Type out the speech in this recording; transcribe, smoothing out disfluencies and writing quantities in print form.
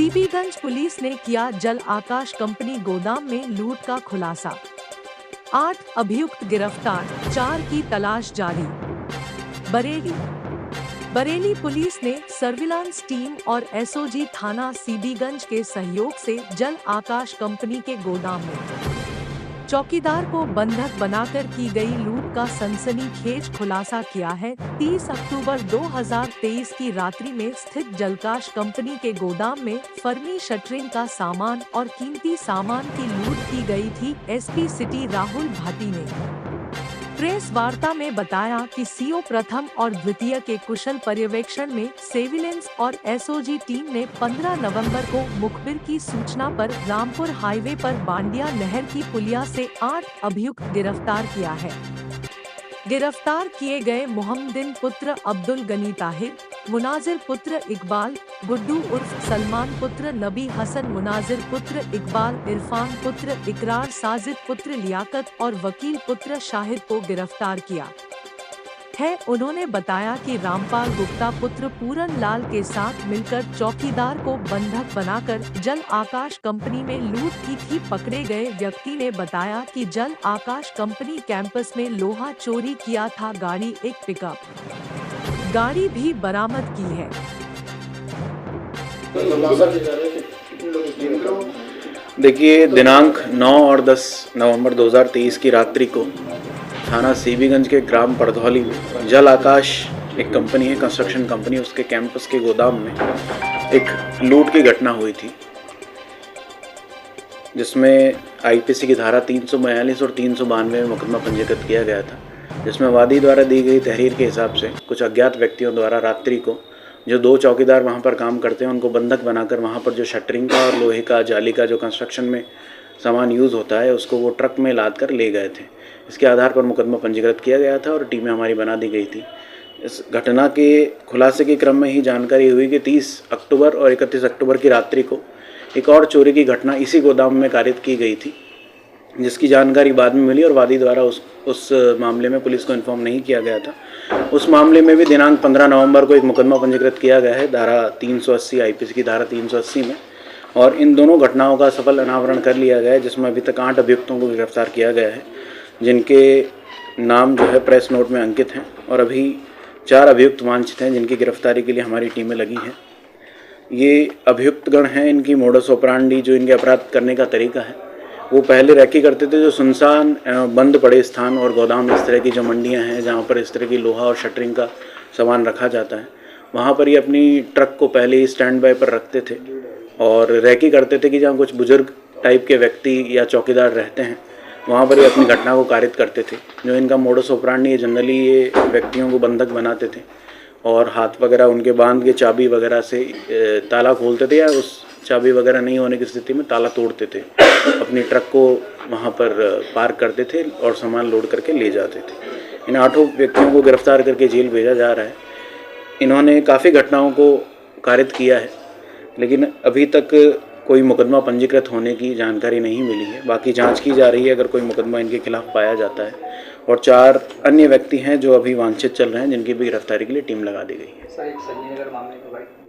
CB Ganj police ने किया जल आकाश कंपनी गोदाम में लूट का खुलासा। 8 अभियुक्त गिरफ्तार, 4 की तलाश जारी। बरेली पुलिस ने सर्विलांस टीम और एसओजी थाना सीबीगंज के सहयोग से जल आकाश कंपनी के गोदाम में चौकीदार को बंधक बनाकर की गई लूट का सनसनीखेज खुलासा किया है। 30 अक्टूबर 2023 की रात्रि में स्थित जलकाश कंपनी के गोदाम में फर्मी शटरिंग का सामान और कीमती सामान की लूट की गई थी। एसपी सिटी राहुल भाटी ने प्रेस वार्ता में बताया कि सीओ प्रथम और द्वितीय के कुशल पर्यवेक्षण में सर्विलांस और एसओजी टीम ने 15 नवंबर को मुखबिर की सूचना पर रामपुर हाईवे पर बांडिया नहर की पुलिया से 8 अभियुक्त गिरफ्तार किया है। गिरफ्तार किए गए मोहम्मदिन पुत्र अब्दुल गनी ताहिर, मुनाजिर पुत्र इकबाल, गुड्डू उर्फ सलमान पुत्र नबी हसन, मुनाजिर पुत्र इकबाल, इरफान पुत्र इकरार, साजिद पुत्र लियाकत और वकील पुत्र शाहिद को गिरफ्तार किया है। उन्होंने बताया कि रामपाल गुप्ता पुत्र पूरन लाल के साथ मिलकर चौकीदार को बंधक बनाकर जल आकाश कंपनी में लूट की थी। पकड़े गए व्यक्ति ने बताया कि जल आकाश कंपनी कैंपस में लोहा चोरी किया था। गाड़ी, एक पिकअप गाड़ी भी बरामद की है। देखिए, दिनांक 9 और 10 नवंबर 2023 की रात्रि को थाना सीबीगंज के ग्राम परधौली में जल आकाश एक कंपनी है, कंस्ट्रक्शन कंपनी, उसके कैंपस के गोदाम में एक लूट की घटना हुई थी, जिसमें आईपीसी की धारा 342 और 392 में मुकदमा पंजीकृत किया गया था, जिसमें वादी द्वारा दी गई तहरीर के हिसाब से कुछ अज्ञात व्यक्तियों द्वारा रात्रि को जो 2 चौकीदार वहां पर काम करते हैं उनको बंधक बनाकर वहां पर जो शटरिंग का और लोहे का, जाली का जो कंस्ट्रक्शन में सामान यूज़ होता है उसको वो ट्रक में लाद कर ले गए थे। इसके आधार पर मुकदमा पंजीकृत किया गया था और टीमें हमारी बना दी गई थी। इस घटना के खुलासे के क्रम में ही जानकारी हुई कि 30 अक्टूबर और 31 अक्टूबर की रात्रि को एक और चोरी की घटना इसी गोदाम में कारित की गई थी, जिसकी जानकारी बाद में मिली और वादी द्वारा उस मामले में पुलिस को इन्फॉर्म नहीं किया गया था। उस मामले में भी दिनांक 15 नवंबर को एक मुकदमा पंजीकृत किया गया है धारा 380 आईपीसी की धारा 380 में, और इन दोनों घटनाओं का सफल अनावरण कर लिया गया है, जिसमें अभी तक 8 अभियुक्तों को गिरफ्तार किया गया है, जिनके नाम जो है प्रेस नोट में अंकित हैं, और अभी 4 अभियुक्त वांछित हैं जिनकी गिरफ्तारी के लिए हमारी टीमें लगी हैं। ये अभियुक्तगण हैं, इनकी मोडस ऑपरेंडी, जो इनके अपराध करने का तरीका है, वो पहले रैकी करते थे जो सुनसान बंद पड़े स्थान और गोदाम, इस तरह की जो मंडियां हैं जहाँ पर इस तरह की लोहा और शटरिंग का सामान रखा जाता है, वहाँ पर ये अपनी ट्रक को पहले ही स्टैंड बाय पर रखते थे और रैकी करते थे कि जहाँ कुछ बुजुर्ग टाइप के व्यक्ति या चौकीदार रहते हैं वहाँ पर ये अपनी घटना को कारित करते थे। जो इनका मोडस ऑपरेंडी है, जनरली ये व्यक्तियों को बंधक बनाते थे और हाथ वगैरह उनके बांध के चाबी वगैरह से ताला खोलते थे, या उस चाबी वगैरह नहीं होने की स्थिति में ताला तोड़ते थे, अपनी ट्रक को वहाँ पर पार्क करते थे और सामान लोड करके ले जाते थे। इन 8 व्यक्तियों को गिरफ्तार करके जेल भेजा जा रहा है। इन्होंने काफ़ी घटनाओं को कारित किया है, लेकिन अभी तक कोई मुकदमा पंजीकृत होने की जानकारी नहीं मिली है। बाकी जांच की जा रही है, अगर कोई मुकदमा इनके खिलाफ पाया जाता है। और 4 अन्य व्यक्ति हैं जो अभी वांछित चल रहे हैं, जिनकी भी गिरफ्तारी के लिए टीम लगा दी गई है।